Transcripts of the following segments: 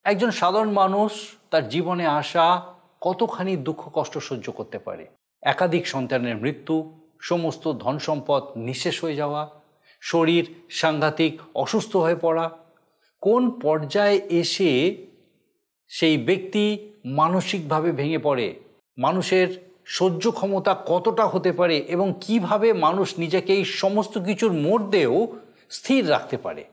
একজন সাধারণ মানুষ তার জীবনে আসা কতখানি দুঃখ কষ্ট সহ্য করতে পারে? একাধিক সন্তানের মৃত্যু, সমস্ত ধন সম্পদ নিঃশেষ হয়ে যাওয়া, শরীর সাংঘাতিক অসুস্থ হয়ে পড়া, কোন পর্যায়ে এসে সেই ব্যক্তি মানসিকভাবে ভেঙে পড়ে, মানুষের সহ্য ক্ষমতা কতটা হতে পারে এবং কিভাবে মানুষ নিজেকে এই সমস্ত কিছুর মধ্যেও স্থির রাখতে পারে।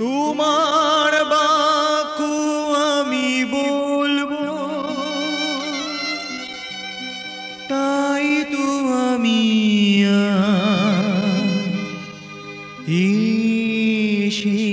তোমার বাক্য আমি বলবো, তাই তো আমি এসেছি।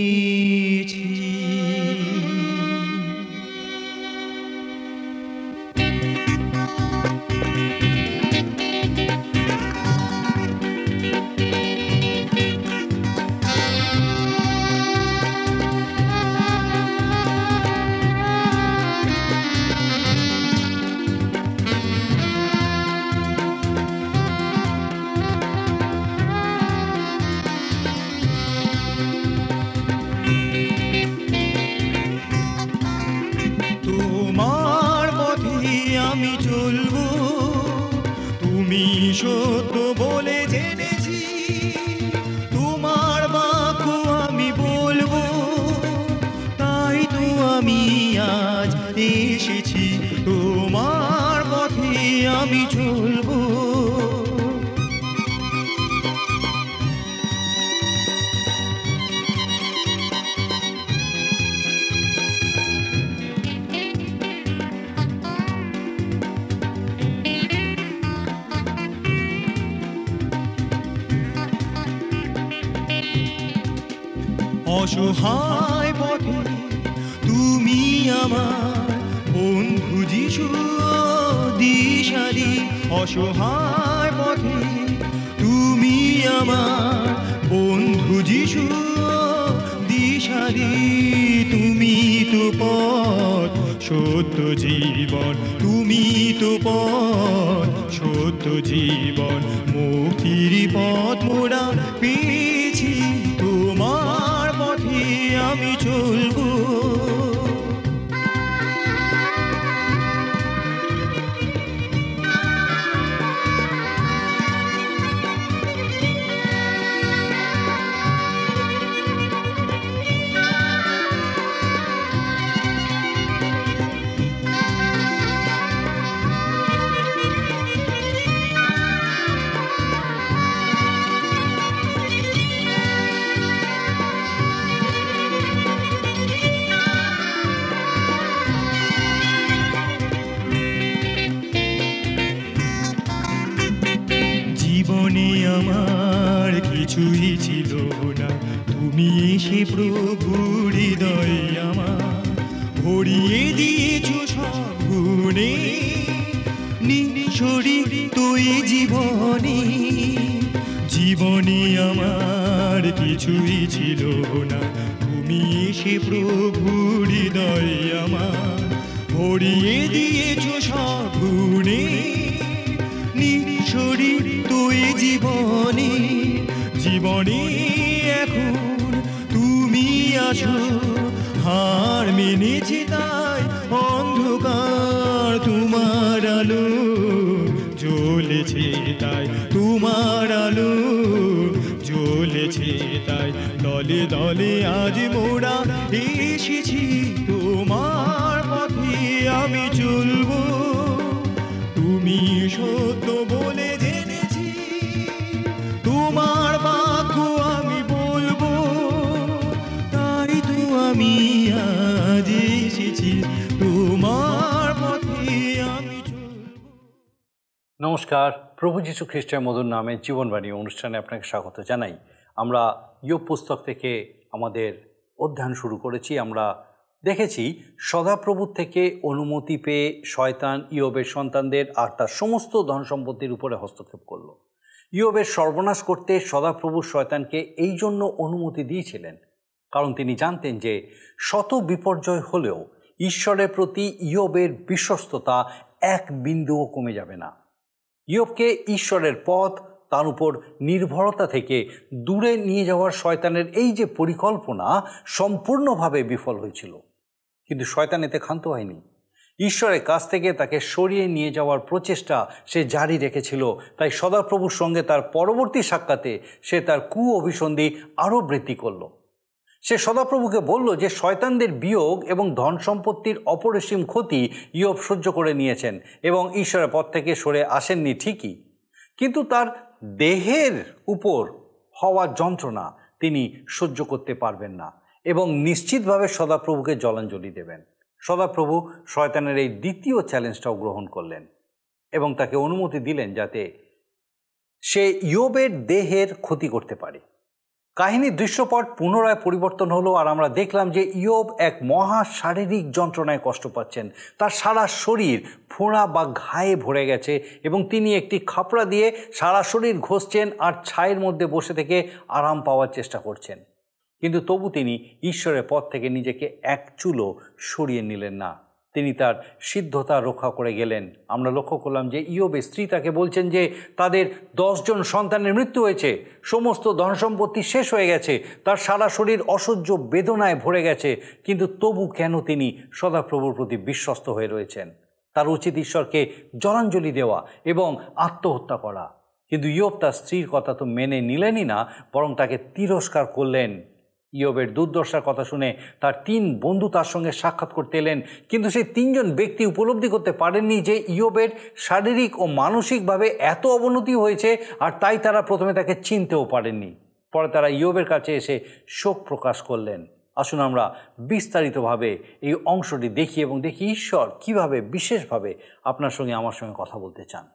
আমি চলবো, তুমি সত্য বলে জেনেছি, তোমার বাক্য আমি বলবো, তাই তো আমি আজ এসেছি। তোমার পথে আমি চলবো। অসহায় পথে তুমি আমার বন্ধু যিশু দিশারি, অসহায় পথে তুমি আমার বন্ধু যিশু দিশারি। তুমি তো পথ সত্য জীবন, তুমি তো পথ সত্য জীবন, মুক্তির পথ মোরা পেয়েছি, তোমার পথে আমি চলবো। জীবনে আমার কিছুই ছিল না, তুমি এসে প্রভু হৃদয় আমার ভরিয়ে দিয়েছো সব গুণে, নিঃশরিত এই জীবনে। জীবনে আমার কিছুই ছিল না, তুমি এসে প্রভু হৃদয় আমার ভরিয়ে দিয়েছো সব গুণে, নিঃশরিত এই জীবনে। জীবনে এখন তুমি আছো, হার মেনেছি তাই অন্ধকার, তোমার আলো জ্বলেছে তাই, তোমার আলো জ্বলেছে তাই, দলে দলে আজ মোরা এসেছি, তোমার পথে আমি চলবো, তুমি সত্য বলে জেনেছি, তোমার বাক্য আমি বলবো। নমস্কার, প্রভু যীশু খ্রিস্টের মধুর নামে জীবনবাণী অনুষ্ঠানে আপনাকে স্বাগত জানাই। আমরা ইয়োব পুস্তক থেকে আমাদের অধ্যয়ন শুরু করেছি। আমরা দেখেছি সদাপ্রভুর থেকে অনুমতি পেয়ে শয়তান ইয়োবের সন্তানদের আর তার সমস্ত ধন সম্পত্তির উপরে হস্তক্ষেপ করল। ইয়োবের সর্বনাশ করতে সদাপ্রভু শয়তানকে এই জন্য অনুমতি দিয়েছিলেন, কারণ তিনি জানতেন যে শত বিপর্যয় হলেও ঈশ্বরের প্রতি ইয়োবের বিশ্বস্ততা এক বিন্দুও কমে যাবে না। ইয়োবকে ঈশ্বরের পথ, তার উপর নির্ভরতা থেকে দূরে নিয়ে যাওয়ার শয়তানের এই যে পরিকল্পনা সম্পূর্ণভাবে বিফল হয়েছিল। কিন্তু শয়তান এতে ক্ষান্ত হয়নি। ঈশ্বরের কাছ থেকে তাকে সরিয়ে নিয়ে যাওয়ার প্রচেষ্টা সে জারি রেখেছিল। তাই সদাপ্রভুর সঙ্গে তার পরবর্তী সাক্ষাতে সে তার অভিসন্ধি আরও বৃদ্ধি করল। সে সদাপ্রভুকে বলল যে শয়তানদের বিয়োগ এবং ধন সম্পত্তির অপরিসীম ক্ষতি ইয়োব সহ্য করে নিয়েছেন এবং ঈশ্বরের পথ থেকে সরে আসেননি ঠিকই, কিন্তু তার দেহের উপর হওয়া যন্ত্রণা তিনি সহ্য করতে পারবেন না এবং নিশ্চিতভাবে সদাপ্রভুকে জলাঞ্জলি দেবেন। সদাপ্রভু শয়তানের এই দ্বিতীয় চ্যালেঞ্জটাও গ্রহণ করলেন এবং তাকে অনুমতি দিলেন যাতে সে ইয়োবের দেহের ক্ষতি করতে পারে। কাহিনীর দৃশ্যপট পুনরায় পরিবর্তন হলো আর আমরা দেখলাম যে ইয়োব এক মহা শারীরিক যন্ত্রণায় কষ্ট পাচ্ছেন। তার সারা শরীর ফোঁড়া বা ঘায়ে ভরে গেছে এবং তিনি একটি খাপড়া দিয়ে সারা শরীর ঘষছেন আর ছায়ের মধ্যে বসে থেকে আরাম পাওয়ার চেষ্টা করছেন। কিন্তু তবু তিনি ঈশ্বরের পথ থেকে নিজেকে এক চুলও সরিয়ে নিলেন না। তিনি তার সিদ্ধতা রক্ষা করে গেলেন। আমরা লক্ষ্য করলাম যে ইয়োবের স্ত্রী তাকে বলছেন যে তাদের 10 জন সন্তানের মৃত্যু হয়েছে, সমস্ত ধন সম্পত্তি শেষ হয়ে গেছে, তার সারা শরীর অসহ্য বেদনায় ভরে গেছে, কিন্তু তবু কেন তিনি সদাপ্রভুর প্রতি বিশ্বস্ত হয়ে রয়েছেন? তার উচিত ঈশ্বরকে জলাঞ্জলি দেওয়া এবং আত্মহত্যা করা। কিন্তু ইয়োব তার স্ত্রীর কথা তো মেনে নিলেনই না, বরং তাকে তিরস্কার করলেন। ইয়োবের দুর্দশার কথা শুনে তার 3 বন্ধু তার সঙ্গে সাক্ষাৎ করতে এলেন, কিন্তু সেই 3 জন ব্যক্তি উপলব্ধি করতে পারেননি যে ইয়োবের শারীরিক ও মানসিকভাবে এত অবনতি হয়েছে, আর তাই তারা প্রথমে তাকে চিনতেও পারেননি। পরে তারা ইয়োবের কাছে এসে শোক প্রকাশ করলেন। আসুন আমরা বিস্তারিতভাবে এই অংশটি দেখি এবং দেখি ঈশ্বর কিভাবে বিশেষভাবে আপনার সঙ্গে আমার সঙ্গে কথা বলতে চান।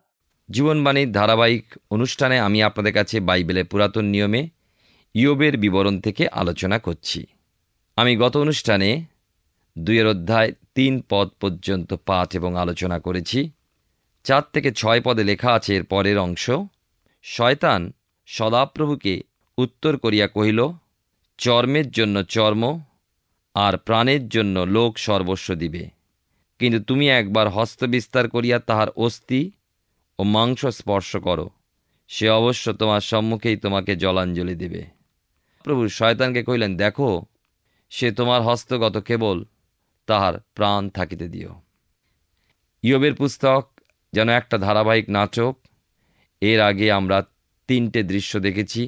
জীবনবাণীর ধারাবাহিক অনুষ্ঠানে আমি আপনাদের কাছে বাইবেলের পুরাতন নিয়মে ইয়োবের বিবরণ থেকে আলোচনা করছি। আমি গত অনুষ্ঠানে 2 অধ্যায় 3 পদ পর্যন্ত পাঠ এবং আলোচনা করেছি। 4 থেকে 6 পদে লেখা আছে এর পরের অংশ। শয়তান সদাপ্রভুকে উত্তর করিয়া কহিল, চর্মের জন্য চর্ম আর প্রাণের জন্য লোক সর্বস্ব দিবে, কিন্তু তুমি একবার হস্ত বিস্তার করিয়া তাহার অস্থি ও মাংস স্পর্শ করো, সে অবশ্য তোমার সম্মুখেই তোমাকে জলাঞ্জলি দেবে। প্রভু শয়তানকে কহিলেন, দেখো, সে তোমার হস্তগত, কেবল তাহার প্রাণ থাকিতে দিও। ইয়োবের পুস্তক যেন একটা ধারাবাহিক নাটক। এর আগে আমরা 3টে দৃশ্য দেখেছি।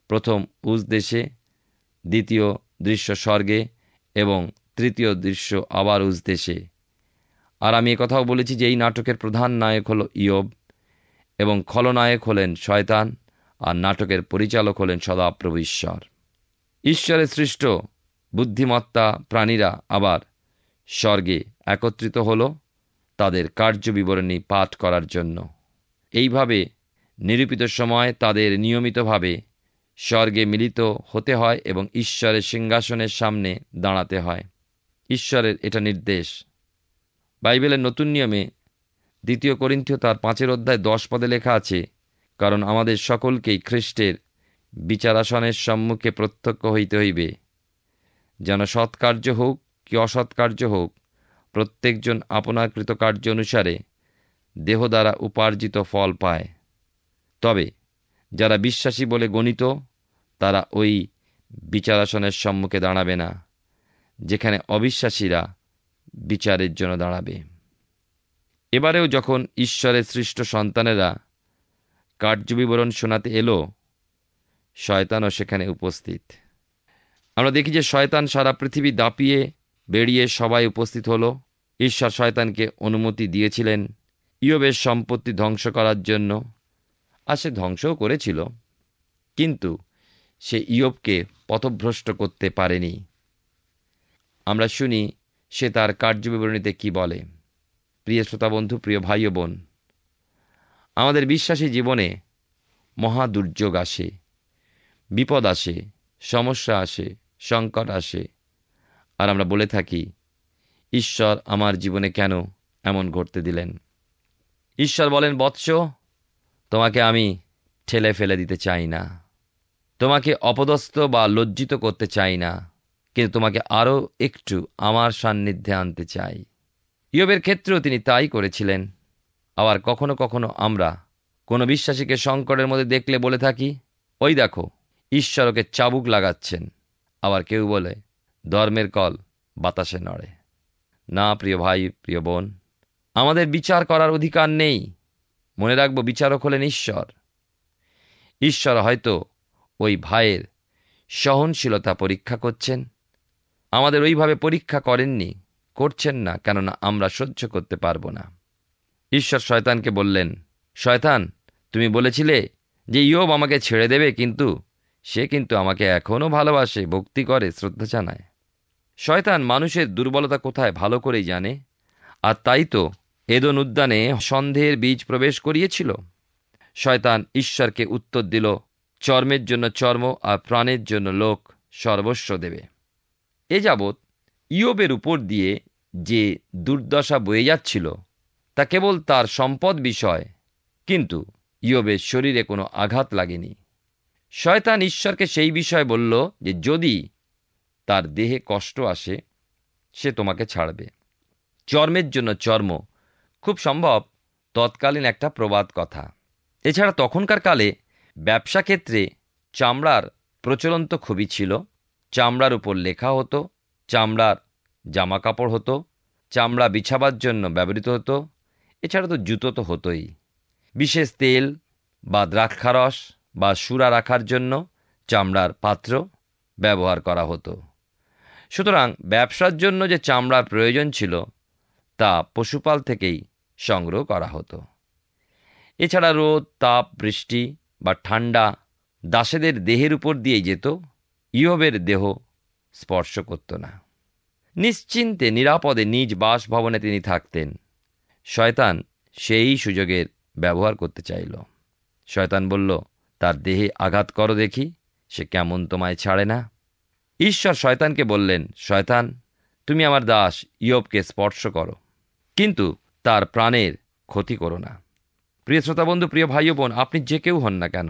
প্রথম উজ দেশে, দ্বিতীয় দৃশ্য স্বর্গে এবং তৃতীয় দৃশ্য আবার উজ দেশে। আর আমি কথাও বলেছি যে এই নাটকের প্রধান নায়ক হল ইয়োব এবং খলনায়ক হলেন শয়তান, আর নাটকের পরিচালক হলেন সদাপ্রভু ঈশ্বর। ঈশ্বরের সৃষ্ট বুদ্ধিমত্তা প্রাণীরা আবার স্বর্গে একত্রিত হল তাদের কার্যবিবরণী পাঠ করার জন্য। এইভাবে নিরূপিত সময় তাদের নিয়মিতভাবে স্বর্গে মিলিত হতে হয় এবং ঈশ্বরের সিংহাসনের সামনে দাঁড়াতে হয়। ঈশ্বরের এটা নির্দেশ। বাইবেলের নতুন নিয়মে 2 করিন্থীয় তার 5 অধ্যায় 10 পদে লেখা আছে, কারণ আমাদের সকলকেই খ্রিস্টের বিচারাসনের সম্মুখে প্রত্যক্ষ হইতে হইবে, যেন সৎকার্য হোক কি অসৎকার্য হোক, প্রত্যেকজন আপনার কৃতকার্য অনুসারে দেহ দ্বারা উপার্জিত ফল পায়। তবে যারা বিশ্বাসী বলে গণিত, তারা ওই বিচারাসনের সম্মুখে দাঁড়াবে না, যেখানে অবিশ্বাসীরা বিচারের জন্য দাঁড়াবে। এবারেও যখন ঈশ্বরের সৃষ্ট সন্তানেরা কার্যবিবরণ শোনাতে এলো, শয়তানও সেখানে উপস্থিত। আমরা দেখি যে শয়তান সারা পৃথিবী দাপিয়ে বেরিয়ে সবাই উপস্থিত হলো। ঈশ্বর শয়তানকে অনুমতি দিয়েছিলেন ইয়োবের সম্পত্তি ধ্বংস করার জন্য, আর সে ধ্বংসও করেছিল, কিন্তু সে ইয়োবকে পথভ্রষ্ট করতে পারেনি। আমরা শুনি সে তার কার্যবিবরণীতে কি বলে। প্রিয় শ্রোতা বন্ধু, প্রিয় ভাই ও বোন, আমাদের বিশ্বাসী জীবনে মহা দুর্যোগ আসে, বিপদ আসে, সমস্যা আসে, সংকট আসে, আর আমরা বলে থাকি, ঈশ্বর আমার জীবনে কেন এমন ঘটতে দিলেন? ঈশ্বর বলেন, বৎস, তোমাকে আমি ঠেলে ফেলে দিতে চাই না, তোমাকে অপদস্থ বা লজ্জিত করতে চাই না, কিন্তু তোমাকে আরও একটু আমার সান্নিধ্যে আনতে চাই। ইয়োবের ক্ষেত্রেও তিনি তাই করেছিলেন। আবার কখনো কখনো আমরা কোনো বিশ্বাসীকে সংকটের মধ্যে দেখলে বলে থাকি, ওই দেখো, ঈশ্বর ওকে চাবুক লাগাচ্ছেন। আবার কেউ বলে, ধর্মের কল বাতাসে নড়ে। না প্রিয় ভাই, প্রিয় বোন, আমাদের বিচার করার অধিকার নেই। মনে রাখবো, বিচারক হলেন ঈশ্বর। ঈশ্বর হয়তো ওই ভাইয়ের সহনশীলতা পরীক্ষা করছেন, আমাদের ওইভাবে পরীক্ষা করেননি, করছেন না, কেননা আমরা সহ্য করতে পারবো না। ঈশ্বর শয়তানকে বললেন, শয়তান, তুমি বলেছিলে যে ইয়োব আমাকে ছেড়ে দেবে, কিন্তু সে কিন্তু আমাকে এখনও ভালোবাসে, ভক্তি করে, শ্রদ্ধা জানায়। শয়তান মানুষের দুর্বলতা কোথায় ভালো করেই জানে, আর তাই তো এদন উদ্যানে সন্দেহের বীজ প্রবেশ করিয়েছিল। শয়তান ঈশ্বরকে উত্তর দিল, চর্মের জন্য চর্ম আর প্রাণের জন্য লোক সর্বস্ব দেবে। এ যাবৎ ইয়োবের উপর দিয়ে যে দুর্দশা বয়ে যাচ্ছিল তা কেবল তার সম্পদ বিষয়, কিন্তু ইয়োবের শরীরে কোনো আঘাত লাগেনি। শয়তান ঈশ্বরকে সেই বিষয়ে বলল যে যদি তার দেহে কষ্ট আসে, সে তোমাকে ছাড়বে। চর্মের জন্য চর্ম খুব সম্ভব তৎকালীন একটা প্রবাদ কথা। এছাড়া তখনকার কালে ব্যবসা ক্ষেত্রে চামড়ার প্রচলন তো খুবই ছিল। চামড়ার উপর লেখা হতো, চামড়ার জামা কাপড় হতো, চামড়া বিছাবার জন্য ব্যবহৃত হতো। এছাড়া তো জুতো তো হতোই। বিশেষ তেল বা দ্রাক্ষারস বা সুরা রাখার জন্য চামড়ার পাত্র ব্যবহার করা হতো। সুতরাং ব্যবসার জন্য যে চামড়ার প্রয়োজন ছিল তা পশুপাল থেকেই সংগ্রহ করা হতো। এছাড়া রোদ, তাপ, বৃষ্টি বা ঠান্ডা দাসেদের দেহের উপর দিয়েই যেত, ইয়োবের দেহ স্পর্শ করত না। নিশ্চিন্তে নিরাপদে নিজ বাসভবনে তিনি থাকতেন। শয়তান সেই সুযোগের ব্যবহার করতে চাইল। শয়তান বলল, তার দেহে আঘাত করো দেখি, সে কেমন তোমায় ছাড়ে না। ঈশ্বর শয়তানকে বললেন, শয়তান, তুমি আমার দাস ইয়োবকে স্পর্শ করো, কিন্তু তার প্রাণের ক্ষতি করো না। প্রিয় শ্রোতা বন্ধু, প্রিয় ভাই ও বোন, আপনি যে কেউ হন না কেন,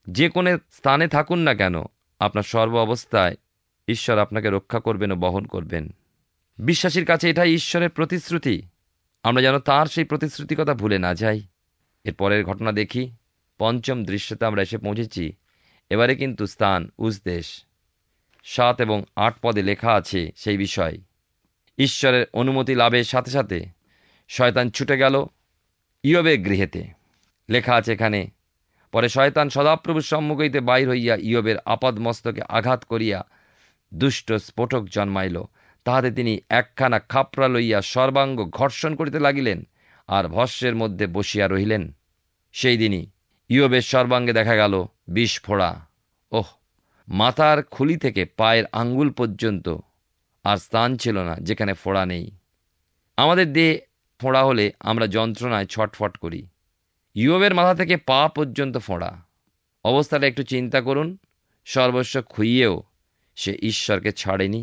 যে কোনো স্থানে থাকুন না কেন, আপনার সর্ব অবস্থায় ঈশ্বর আপনাকে রক্ষা করবেন ও বহন করবেন। বিশ্বাসীর কাছে এটাই ঈশ্বরের প্রতিশ্রুতি। আমরা যেন তার সেই প্রতিশ্রুতি কথা ভুলে না যাই। এর পরের ঘটনা দেখি। পঞ্চম দৃশ্যতে আমরা এসে পৌঁছেছি। এবারে কিন্তু স্থান উজদেশ। 7 এবং 8 পদে লেখা আছে সেই বিষয়। ঈশ্বরের অনুমতি লাভের সাথে সাথে শয়তান ছুটে গেল ইয়োবের গৃহেতে। লেখা আছে এখানে, পরে শয়তান সদাপ্রভুর সম্মুখ হইতে বাহির হইয়া ইয়োবের আপাদ মস্তকে আঘাত করিয়া দুষ্ট স্ফোটক জন্মাইল। তাহাতে তিনি একখানা খাপড়া লইয়া সর্বাঙ্গ ঘর্ষণ করিতে লাগিলেন, আর ভস্যের মধ্যে বসিয়া রহিলেন। সেই দিনই ইয়োবের সর্বাঙ্গে দেখা গেল 20 ফোঁড়া। ওহ, মাথার খুলি থেকে পায়ের আঙ্গুল পর্যন্ত আর স্থান ছিল না যেখানে ফোঁড়া নেই। আমাদের দেহে ফোঁড়া হলে আমরা যন্ত্রণায় ছটফট করি। ইয়োবের মাথা থেকে পা পর্যন্ত ফোঁড়া। অবস্থাটা একটু চিন্তা করুন। সর্বস্ব খুইয়েও সে ঈশ্বরকে ছাড়েনি,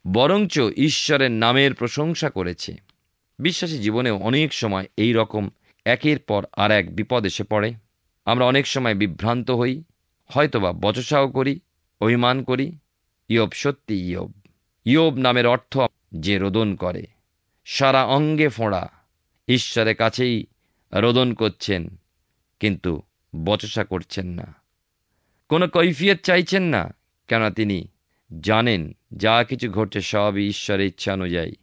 বরঞ্চ ঈশ্বরের নামের প্রশংসা করেছে। বিশ্বাসী জীবনেও অনেক সময় এই রকম একের পর আর এক বিপদ এসে পড়ে। আমরা অনেক সময় বিভ্রান্ত হই, হয়তোবা বচসাও করি, অভিমান করি। ইয়োব সত্যি ইয়োব। ইয়োব নামের অর্থ যে রোদন করে। সারা অঙ্গে ফোঁড়া, ঈশ্বরের কাছেই রোদন করছেন, কিন্তু বচসা করছেন না, কোনো কৈফিয়ত চাইছেন না, কেননা তিনি জানেন যা কিছু ঘটছে সবই ঈশ্বরের ইচ্ছা অনুযায়ী।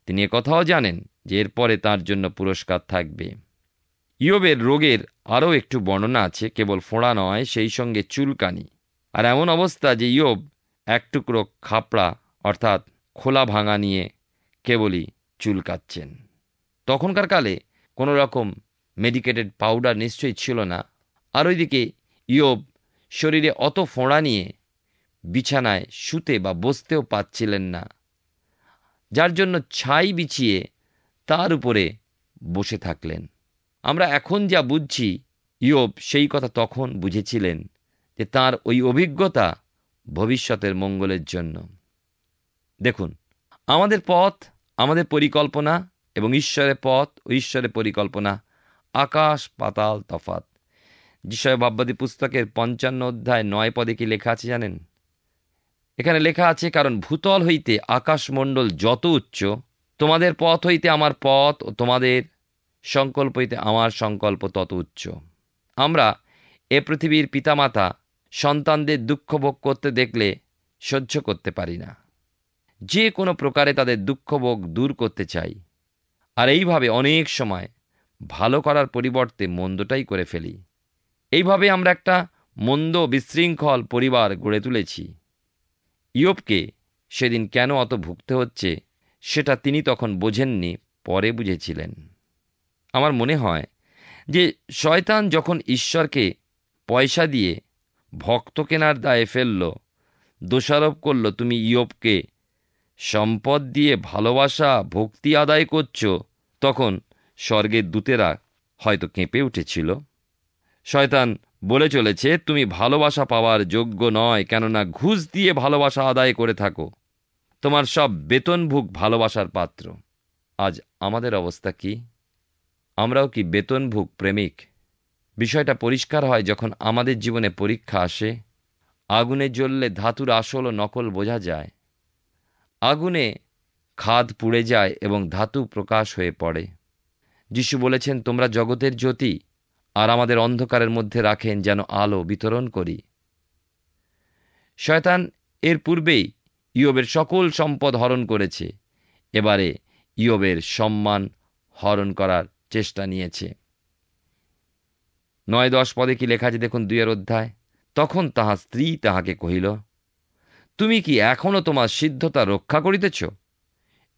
তিনি কথাও জানেন যে এরপরে তার জন্য পুরস্কার থাকবে। ইয়োবের রোগের আরও একটু বর্ণনা আছে। কেবল ফোঁড়া নয়, সেই সঙ্গে চুলকানি। আর এমন অবস্থা যে ইয়োব এক টুকরো খাপড়া অর্থাৎ খোলা ভাঙা নিয়ে কেবলই চুলকাচ্ছেন। তখনকার কালে কোনো রকম মেডিকেটেড পাউডার নিশ্চয়ই ছিল না। আর ওইদিকে ইয়োব শরীরে অত ফোঁড়া নিয়ে বিছানায় শুতে বা বসতেও পাচ্ছিলেন না, যার জন্য ছাই বিছিয়ে তার উপরে বসে থাকলেন। আমরা এখন যা বুঝছি, ইয়োব সেই কথা তখন বুঝেছিলেন যে তাঁর ওই অভিজ্ঞতা ভবিষ্যতের মঙ্গলের জন্য। দেখুন, আমাদের পথ, আমাদের পরিকল্পনা এবং ঈশ্বরের পথ ও ঈশ্বরের পরিকল্পনা আকাশ পাতাল তফাৎ। যিশয় ভাববাদী পুস্তকের 55 অধ্যায় 9 পদে কি লেখা আছে জানেন? এখানে লেখা আছে, কারণ ভূতল হইতে আকাশমণ্ডল যত উচ্চ, তোমাদের পথ হইতে আমার পথ ও তোমাদের সংকল্প হইতে আমার সংকল্প তত উচ্চ। আমরা এ পৃথিবীর পিতামাতা সন্তানদের দুঃখ ভোগ করতে দেখলে সহ্য করতে পারি না। যে কোনো প্রকারে তাদের দুঃখ ভোগ দূর করতে চাই, আর এইভাবে অনেক সময় ভালো করার পরিবর্তে মন্দটাই করে ফেলি। এইভাবে আমরা একটা মন্দ বিশৃঙ্খল পরিবার গড়ে তুলেছি। ইয়োবকে সেদিন কেন অত ভুগতে হচ্ছে সেটা তিনি তখন বোঝেননি, পরে বুঝেছিলেন। আমার মনে হয় যে শয়তান যখন ঈশ্বরকে পয়সা দিয়ে ভক্ত কেনার দায়ে ফেলল, দোষারোপ করল, তুমি ইয়োবকে সম্পদ দিয়ে ভালোবাসা ভক্তি আদায় করছ, তখন স্বর্গের দূতেরা হয়তো কেঁপে উঠেছিল। শয়তান বলে চলেছে, তুমি ভালোবাসা পাওয়ার যোগ্য নয়, কেননা ঘুষ দিয়ে ভালোবাসা আদায় করে থাকো, তোমার সব বেতনভোগ ভালোবাসার পাত্র। আজ আমাদের অবস্থা কি? আমরাও কি বেতনভোগ প্রেমিক? বিষয়টা পরিষ্কার হয় যখন আমাদের জীবনে পরীক্ষা আসে। আগুনে জ্বললে ধাতুর আসল ও নকল বোঝা যায়। আগুনে খাদ পুড়ে যায় এবং ধাতু প্রকাশ হয়ে পড়ে। যিশু বলেছেন, তোমরা জগতের জ্যোতি, আর আমাদের অন্ধকারের মধ্যে রাখেন যেন আলো বিতরণ করি। শয়তান এর পূর্বেই ইয়োবের সকল সম্পদ হরণ করেছে, এবারে ইয়োবের সম্মান হরণ করার চেষ্টা নিয়েছে। 9-10 পদে কি লেখা আছে দেখুন, 2 অধ্যায়। তখন তাহার স্ত্রী তাহাকে কহিল, তুমি কি এখনো তোমার সিদ্ধতা রক্ষা করিতেছ?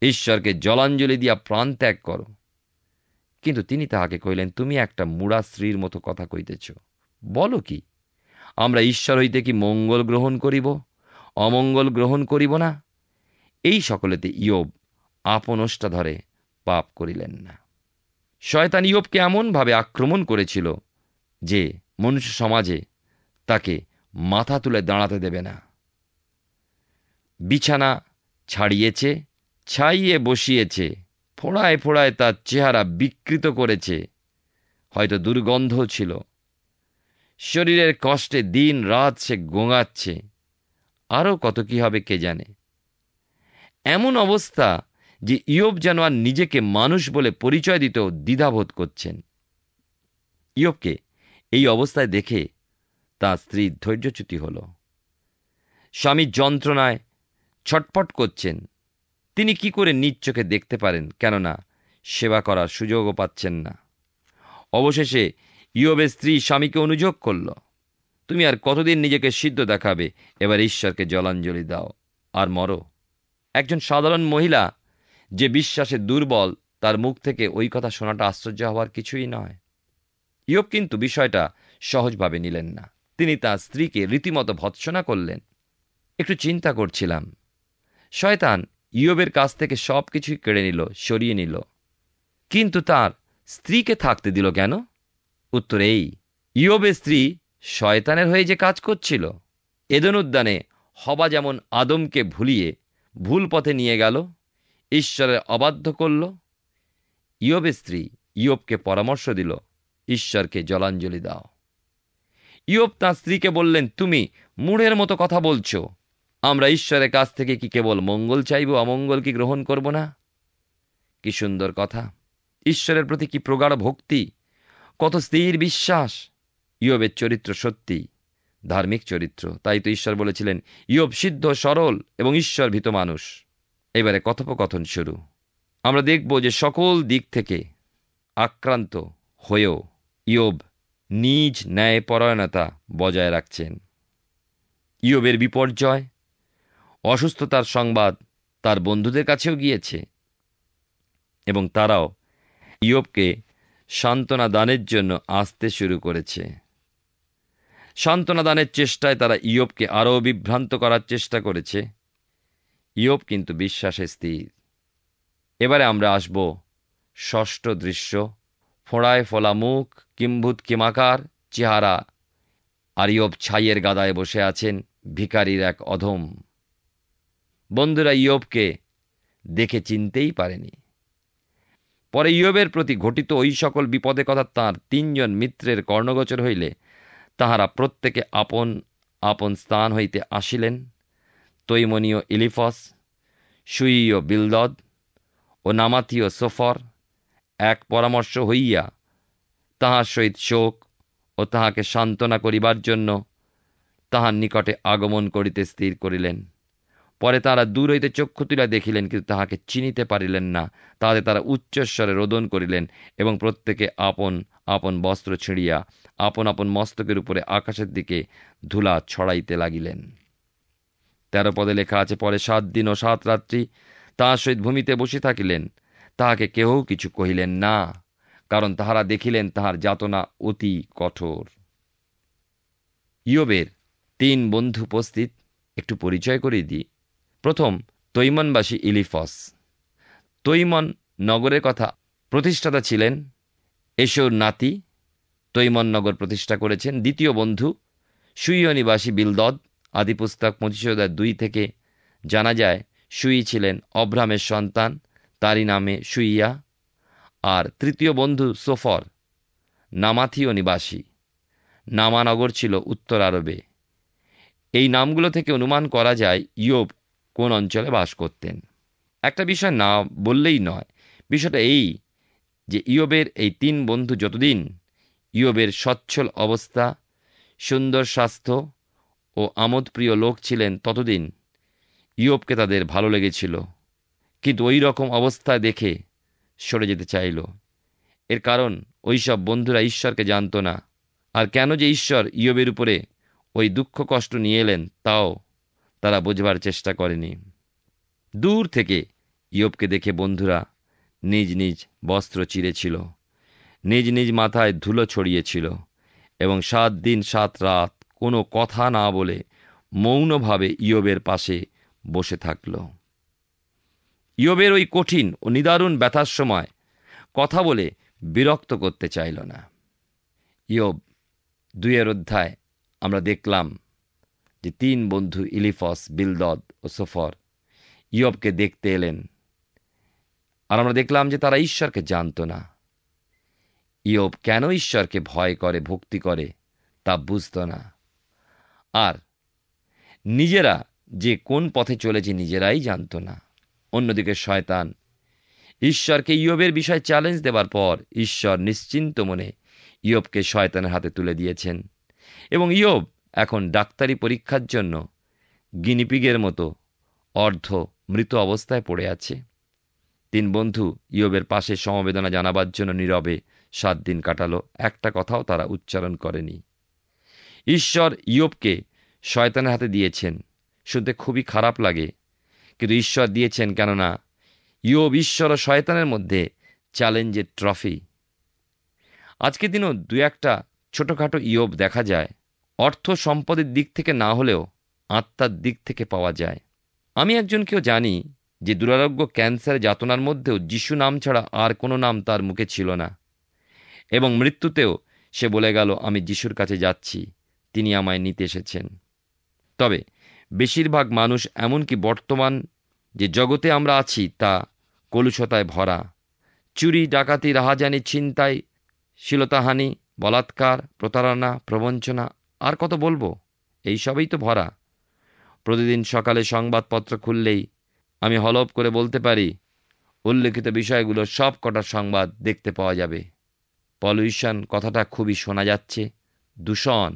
ঈশ্বরকে জলাঞ্জলি দিয়া প্রাণ ত্যাগ করো। কিন্তু তিনি তাহাকে কহিলেন, তুমি একটা মুড়া স্ত্রীর মতো কথা কইতেছ। বলো কি? আমরা ঈশ্বর হইতে কি মঙ্গল গ্রহণ করিব, অমঙ্গল গ্রহণ করিব না? এই সকলেতে ইয়োব আপন ওষ্ঠা ধরে পাপ করিলেন না। শয়তান ইয়োবকে এমনভাবে আক্রমণ করেছিল যে মনুষ্য সমাজে তাকে মাথা তুলে দাঁড়াতে দেবে না। বিছানা ছাড়িয়েছে, ছাইয়ে বসিয়েছে, ফোড়ায় ফোড়ায় তার চেহারা বিকৃত করেছে, হয়তো দুর্গন্ধ ছিল। শরীরের কষ্টে দিন রাত সে গোঙাচ্ছে, আরও কত কি হবে কে জানে। এমন অবস্থা যে ইয়োব যেন আর নিজেকে মানুষ বলে পরিচয় দিতেও দ্বিধাবোধ করছেন। ইয়োবকে এই অবস্থায় দেখে তার স্ত্রীর ধৈর্যচ্যুতি হল। স্বামীর যন্ত্রণায় ছটফট করছেন। তিনি কি করে নিজ চোখে দেখতে পারেন, কেননা সেবা করার সুযোগও পাচ্ছেন না। অবশেষে ইয়োবের স্ত্রী স্বামীকে অনুযোগ করল, তুমি আর কতদিন নিজেকে সিদ্ধ দেখাবে? এবার ঈশ্বরকে জলাঞ্জলি দাও আর মরো। একজন সাধারণ মহিলা যে বিশ্বাসে দুর্বল, তার মুখ থেকে ওই কথা শোনাটা আশ্চর্য হওয়ার কিছুই নয়। ইয়োব কিন্তু বিষয়টা সহজভাবে নিলেন না। তিনি তার স্ত্রীকে রীতিমতো ভৎসনা করলেন। একটু চিন্তা করছিলাম, শয়তান ইয়োবের কাছ থেকে সব কিছুই কেড়ে নিল, সরিয়ে নিল, কিন্তু তার স্ত্রীকে থাকতে দিল কেন? উত্তর এই, ইয়োবের স্ত্রী শয়তানের হয়ে যে কাজ করছিল। এদেন উদ্যানে হবা যেমন আদমকে ভুলিয়ে ভুল পথে নিয়ে গেল, ঈশ্বরের অবাধ্য করল, ইয়োবের স্ত্রী ইয়োবকে পরামর্শ দিল, ঈশ্বরকে জলাঞ্জলি দাও। ইয়োব তাঁর স্ত্রীকে বললেন, তুমি মূঢ়ের মতো কথা বলছো। আমরা ঈশ্বরের কাছ থেকে কি কেবল মঙ্গল চাইব, অমঙ্গল কি গ্রহণ করব না? কি সুন্দর কথা! ঈশ্বরের প্রতি কি প্রগাঢ় ভক্তি, কত স্থির বিশ্বাস! ইয়োবের চরিত্র সত্যি ধার্মিক চরিত্র। তাই তো ঈশ্বর বলেছিলেন, ইয়োব সিদ্ধ, সরল এবং ঈশ্বর ভীত মানুষ। এবারে কথোপকথন শুরু। আমরা দেখব যে সকল দিক থেকে আক্রান্ত হয়েও ইয়োব নিজ ন্যায়পরায়ণতা বজায় রাখছেন। ইয়োবের বিপর্যয়, অসুস্থতার সংবাদ তার বন্ধুদের কাছেও গিয়েছে এবং তারাও ইয়োবকে সান্ত্বনা দানের জন্য আসতে শুরু করেছে। সান্ত্বনা দানের চেষ্টায় তারা ইয়োবকে আরও বিভ্রান্ত করার চেষ্টা করেছে। ইয়োব কিন্তু বিশ্বাসে স্থির। এবারে আমরা আসব ষষ্ঠ দৃশ্য, ফোঁড়ায় ফোলা মুখ, কিম্ভূত কিমাকার চেহারা, আর ইয়োব ছাইয়ের গাদায় বসে আছেন, ভিখারির এক অধম। বন্ধুরা ইয়োবকে দেখে চিনতেই পারেনি। পরে ইয়োবের প্রতি ঘটিত ওই সকল বিপদের কথা তাঁর 3 জন মিত্রের কর্ণগোচর হইলে তাহারা প্রত্যেকে আপন আপন স্থান হইতে আসিলেন। তৈমনীয় ইলিফস, সুইয় বিলদদ ও নামাথীয় সোফর এক পরামর্শ হইয়া তাহার সহিত শোক ও তাহাকে সান্ত্বনা করিবার জন্য তাহার নিকটে আগমন করিতে স্থির করিলেন। পরে তারা দূর হইতে চক্ষু তুলিয়া দেখিলেন, কিন্তু তাহাকে চিনিতে পারিলেন না। তাহাতে তারা উচ্চস্বরে রোদন করিলেন এবং প্রত্যেকে আপন আপন বস্ত্র ছিঁড়িয়া আপন আপন মস্তকের উপরে আকাশের দিকে ধুলা ছড়াইতে লাগিলেন। 13 পদে লেখা আছে, পরে 7 দিন ও 7 রাত্রি তাহার সহিত ভূমিতে বসে থাকিলেন। তাহাকে কেহ কিছু কহিলেন না, কারণ তাহারা দেখিলেন তাহার যাতনা অতি কঠোর। ইয়োবের 3 বন্ধু উপস্থিত, একটু পরিচয় করিয়ে দিই। প্রথম, তৈমনবাসী ইলিফস। তৈমন নগরের কথা প্রতিষ্ঠাতা ছিলেন এশোর নাতি, তৈমন নগর প্রতিষ্ঠা করেছেন। দ্বিতীয় বন্ধু, সুইয় নিবাসী বিলদদ। আদিপুস্তক 25:2 থেকে জানা যায় সুই ছিলেন অব্রামের সন্তান, তারই নামে সুইয়া। আর তৃতীয় বন্ধু সোফর, নামাথীয় নিবাসী। নামানগর ছিল উত্তর আরবে। এই নামগুলো থেকে অনুমান করা যায় ইয়োব কোন অঞ্চলে বাস করতেন। একটা বিষয় না বললেই নয়, বিষয়টা এই যে ইয়োবের এই 3 বন্ধু যতদিন ইয়োবের সচ্ছল অবস্থা, সুন্দর স্বাস্থ্য ও আমোদপ্রিয় লোক ছিলেন, ততদিন ইয়োবকে তাদের ভালো লেগেছিল। কিন্তু ওই রকম অবস্থা দেখে সরে যেতে চাইল। এর কারণ ওই সব বন্ধুরা ঈশ্বরকে জানত না। আর কেন যে ঈশ্বর ইয়োবের উপরে ওই দুঃখ কষ্ট নিয়ে এলেন তাও তারা বোঝবার চেষ্টা করেনি। দূর থেকে ইয়োবকে দেখে বন্ধুরা নিজ নিজ বস্ত্র চিরেছিল, নিজ নিজ মাথায় ধুলো ছড়িয়েছিল এবং 7 দিন 7 রাত কোনো কথা না বলে মৌনভাবে ইয়োবের পাশে বসে থাকল। ইয়োবের ওই কঠিন ও নিদারুণ ব্যথার সময় কথা বলে বিরক্ত করতে চাইল না। ইয়োব 2 অধ্যায় আমরা দেখলাম যে 3 বন্ধু ইলিফস, বিলদদ ও সোফর ইয়োবকে দেখতে এলেন। আর আমরা দেখলাম যে তারা ঈশ্বরকে জানত না। ইয়োব কেন ঈশ্বরকে ভয় করে, ভক্তি করে তা বুঝত না। আর নিজেরা যে কোন পথে চলেছে নিজেরাই জানত না। অন্যদিকে শয়তান ঈশ্বরকে ইয়োবের বিষয়ে চ্যালেঞ্জ দেবার পর ঈশ্বর নিশ্চিন্ত মনে ইয়োবকে শয়তানের হাতে তুলে দিয়েছেন এবং ইয়োব এখন ডাক্তারি পরীক্ষার জন্য গিনিপিগের মতো অর্ধ মৃত অবস্থায় পড়ে আছে। 3 বন্ধু ইয়োবের পাশে সমবেদনা জানাবার জন্য নীরবে 7 দিন কাটালো। একটা কথাও তারা উচ্চারণ করেনি। ঈশ্বর ইয়োবকে শয়তানের হাতে দিয়েছেন, শুনতে খুবই খারাপ লাগে, কিন্তু ঈশ্বর দিয়েছেন কেননা ইয়োব ঈশ্বর ও শয়তানের মধ্যে চ্যালেঞ্জের ট্রফি। আজকের দিনও 2-1টা ছোটোখাটো ইয়োব দেখা যায়, অর্থ সম্পদের দিক থেকে না হলেও আত্মার দিক থেকে পাওয়া যায়। আমি একজনকেও জানি যে দুরারোগ্য ক্যান্সারের যাতনার মধ্যেও যিশু নাম ছাড়া আর কোনো নাম তার মুখে ছিল না এবং মৃত্যুতেও সে বলে গেল, আমি যিশুর কাছে যাচ্ছি, তিনি আমায় নিতে এসেছেন। তবে বেশিরভাগ মানুষ, এমনকি বর্তমান যে জগতে আমরা আছি, তা কলুষতায় ভরা। চুরি, ডাকাতি, রাহাজানি, ছিনতাই, শ্লীলতাহানি, বলাৎকার, প্রতারণা, প্রবঞ্চনা, আর কত বলবো, এইসবই তো ভরা। প্রতিদিন সকালে সংবাদপত্র খুললেই আমি হলফ করে বলতে পারি উল্লেখিত বিষয়গুলো সব কটা সংবাদ দেখতে পাওয়া যাবে। পলিউশন কথাটা খুবই শোনা যাচ্ছে। দূষণ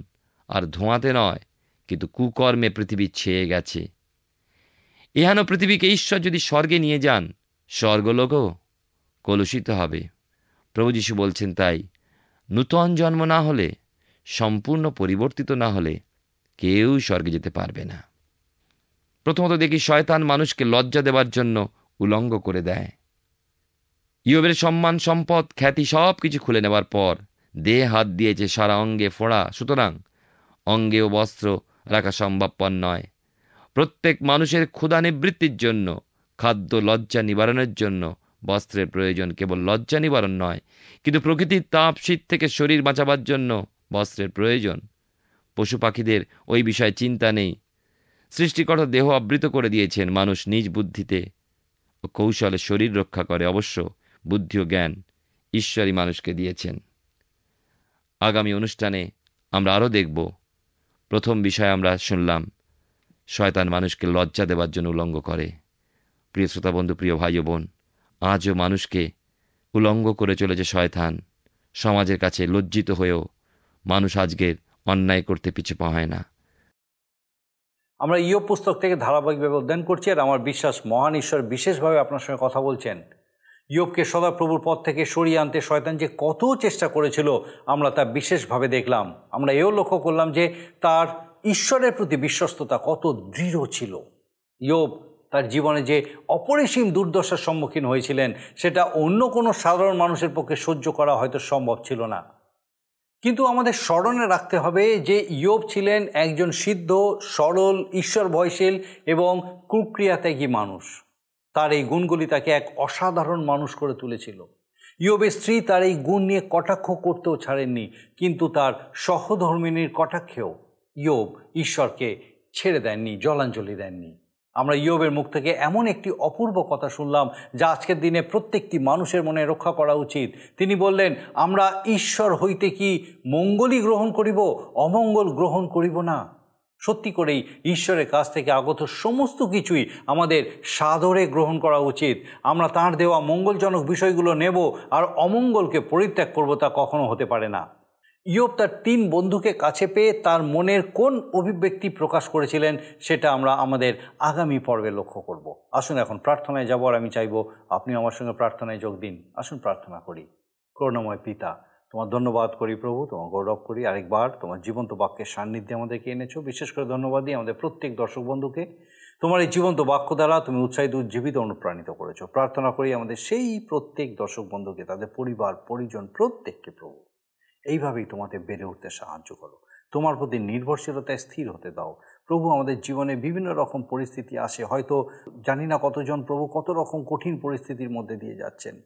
আর ধোঁয়াতে নয়, কিন্তু কুকর্মে পৃথিবী ছেয়ে গেছে। এহেন পৃথিবীকে ঈশ্বর যদি স্বর্গে নিয়ে যান, স্বর্গলোকও কলুষিত হবে। প্রভু যীশু বলছেন তাই, নূতন জন্ম না হলে, সম্পূর্ণ পরিবর্তিত না হলে কেউ স্বর্গে যেতে পারবে না। প্রথমত দেখি শয়তান মানুষকে লজ্জা দেবার জন্য উলঙ্গ করে দেয়। ইয়োবের সম্মান, সম্পদ, খ্যাতি সব কিছু খুলে নেবার পর দেহে হাত দিয়েছে, সারা অঙ্গে ফোড়া, সুতরাং অঙ্গেও বস্ত্র রাখা সম্ভবপর নয়। প্রত্যেক মানুষের ক্ষুধা নিবৃত্তির জন্য, খাদ্য লজ্জা নিবারণের জন্য বস্ত্রের প্রয়োজন কেবল লজ্জা নিবারণ নয়, কিন্তু প্রকৃতির তাপ শীত থেকে শরীর বাঁচাবার জন্য বস্ত্রের প্রয়োজন। পশু পাখিদের ওই বিষয়ে চিন্তা নেই। সৃষ্টিকর্তা দেহ আবৃত করে দিয়েছেন, মানুষ নিজ বুদ্ধিতে ও কৌশলে শরীর রক্ষা করে। অবশ্য বুদ্ধি ও জ্ঞান ঈশ্বরই মানুষকে দিয়েছেন। আগামী অনুষ্ঠানে আমরা আরও দেখব। প্রথম বিষয় আমরা শুনলাম, শয়তান মানুষকে লজ্জা দেবার জন্য উলঙ্গ করে। প্রিয় শ্রোতা বন্ধু, প্রিয় ভাই ও বোন, আজও মানুষকে উলঙ্গ করে চলেছে শয়তান। সমাজের কাছে লজ্জিত হয়েও মানুষ আজকের অন্যায় করতে পিছু পা হয় না। আমরা ইয়োব পুস্তক থেকে ধারাবাহিকভাবে অধ্যয়ন করছি, আর আমার বিশ্বাস মহান ঈশ্বর বিশেষভাবে আপনার সঙ্গে কথা বলছেন। ইয়োবকে সদাপ্রভুর পথ থেকে সরিয়ে আনতে শয়তান যে কত চেষ্টা করেছিল আমরা তা বিশেষভাবে দেখলাম। আমরা এও লক্ষ্য করলাম যে তার ঈশ্বরের প্রতি বিশ্বস্ততা কত দৃঢ় ছিল। ইয়োব তার জীবনে যে অপরিসীম দুর্দশার সম্মুখীন হয়েছিলেন, সেটা অন্য কোনো সাধারণ মানুষের পক্ষে সহ্য করা হয়তো সম্ভব ছিল না। কিন্তু আমাদের স্মরণে রাখতে হবে যে ইয়োব ছিলেন একজন সিদ্ধ, সরল, ঈশ্বর ভয়শীল এবং কুক্রিয়াত্যাগী মানুষ। তার এই গুণগুলি তাকে এক অসাধারণ মানুষ করে তুলেছিল। ইয়োবের স্ত্রী তার এই গুণ নিয়ে কটাক্ষ করতেও ছাড়েননি, কিন্তু তার সহধর্মিণীর কটাক্ষেও ইয়োব ঈশ্বরকে ছেড়ে দেননি, জলাঞ্জলি দেননি। আমরা ইয়োবের মুখ থেকে এমন একটি অপূর্ব কথা শুনলাম যা আজকের দিনে প্রত্যেকটি মানুষের মনে রক্ষা করা উচিত। তিনি বললেন, আমরা ঈশ্বর হইতে কি মঙ্গলই গ্রহণ করিব, অমঙ্গল গ্রহণ করিব না। সত্যি করেই ঈশ্বরের কাছ থেকে আগত সমস্ত কিছুই আমাদের সাদরে গ্রহণ করা উচিত। আমরা তাঁর দেওয়া মঙ্গলজনক বিষয়গুলো নেব আর অমঙ্গলকে পরিত্যাগ করব, তা কখনো হতে পারে না। ইয়োব তার 3 বন্ধুকে কাছে পেয়ে তার মনের কোন অভিব্যক্তি প্রকাশ করেছিলেন সেটা আমরা আমাদের আগামী পর্বে লক্ষ্য করব। আসুন এখন প্রার্থনায় যাব, আর আমি চাইব আপনি আমার সঙ্গে প্রার্থনায় যোগ দিন। আসুন প্রার্থনা করি। করুণাময় পিতা, তোমার ধন্যবাদ করি প্রভু, তোমার গৌরব করি। আরেকবার তোমার জীবন্ত বাক্যের সান্নিধ্যে আমাদেরকে এনেছো। বিশেষ করে ধন্যবাদ দিই আমাদের প্রত্যেক দর্শক বন্ধুকে। তোমার এই জীবন্ত বাক্য দ্বারা তুমি উৎসাহিত, উজ্জীবিত, অনুপ্রাণিত করেছো। প্রার্থনা করি আমাদের সেই প্রত্যেক দর্শক বন্ধুকে, তাদের পরিবার পরিজন প্রত্যেককে প্রভু এইভাবেই তোমাদের বেড়ে উঠতে সাহায্য করো। তোমার প্রতি নির্ভরশীলতায় স্থির হতে দাও প্রভু। আমাদের জীবনে বিভিন্ন রকম পরিস্থিতি আসে, হয়তো জানি না কতজন প্রভু কত রকম কঠিন পরিস্থিতির মধ্যে দিয়ে যাচ্ছেন,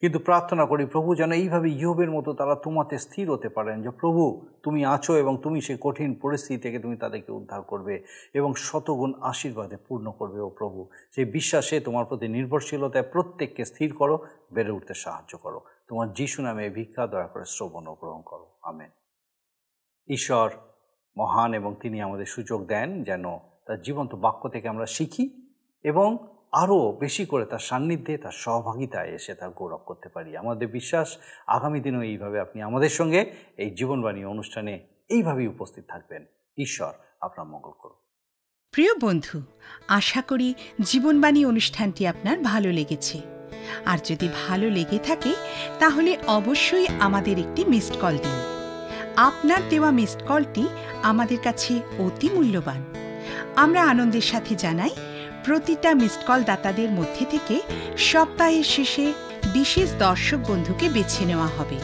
কিন্তু প্রার্থনা করি প্রভু যেন এইভাবে ইয়োবের মতো তারা তোমাতে স্থির হতে পারেন, যে প্রভু তুমি আছো এবং তুমি সেই কঠিন পরিস্থিতি থেকে তুমি তাদেরকে উদ্ধার করবে এবং শতগুণ আশীর্বাদে পূর্ণ করবে। ও প্রভু, সেই বিশ্বাসে তোমার প্রতি নির্ভরশীলতায় প্রত্যেককে স্থির করো, বেড়ে উঠতে সাহায্য করো। তোমার যিশু নামে ভিক্ষা দয়া করে শ্রবণ ও গ্রহণ করো। আমেন। ঈশ্বর মহান এবং তিনি আমাদের সুযোগ দেন যেন তার জীবন্ত বাক্য থেকে আমরা শিখি এবং আরও বেশি করে তার সান্নিধ্যে, তার সহভাগিতায় এসে তার গৌরব করতে পারি। আমাদের বিশ্বাস আগামী দিনেও এইভাবে আপনি আমাদের সঙ্গে এই জীবনবাণী অনুষ্ঠানে এইভাবেই উপস্থিত থাকবেন। ঈশ্বর আপনার মঙ্গল করুন। প্রিয় বন্ধু, আশা করি জীবনবাণী অনুষ্ঠানটি আপনার ভালো লেগেছে। আর যদি ভালো লেগে থাকে তাহলে অবশ্যই আমাদের একটি মিসড কল দিন। আপনার দেওয়া মিসড কলটি আমাদের কাছে অতি মূল্যবান। আমরা আনন্দের সাথে জানাই, প্রতিটা মিসড কল দাতাদের মধ্যে থেকে সপ্তাহের শেষে বিশেষ দর্শক বন্ধুকে বেছে নেওয়া হবে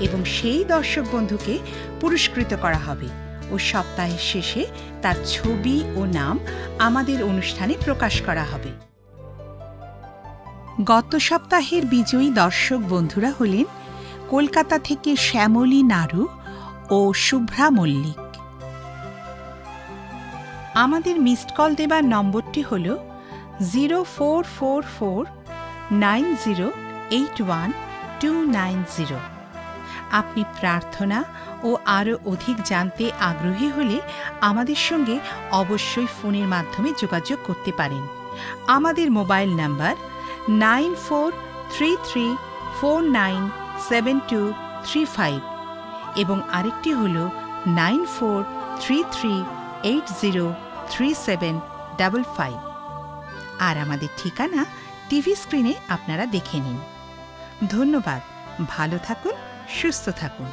এবং সেই দর্শক বন্ধুকে পুরস্কৃত করা হবে ও সপ্তাহের শেষে তার ছবি ও নাম আমাদের অনুষ্ঠানে প্রকাশ করা হবে। গত সপ্তাহের বিজয়ী দর্শক বন্ধুরা হলেন কলকাতা থেকে শ্যামলী নাড়ু ও শুভ্রা মল্লিক। আমাদের মিসড কল দেবার নম্বরটি হল 04449081 আপনি প্রার্থনা ও আরও অধিক জানতে আগ্রহী হলে আমাদের সঙ্গে অবশ্যই ফোনের মাধ্যমে যোগাযোগ করতে পারেন। আমাদের মোবাইল নাম্বার 9433497235 এবং আরেকটি হল 9433803755। আর আমাদের ঠিকানা টিভি স্ক্রিনে আপনারা দেখে নিন। ধন্যবাদ। ভালো থাকুন, সুস্থ থাকুন।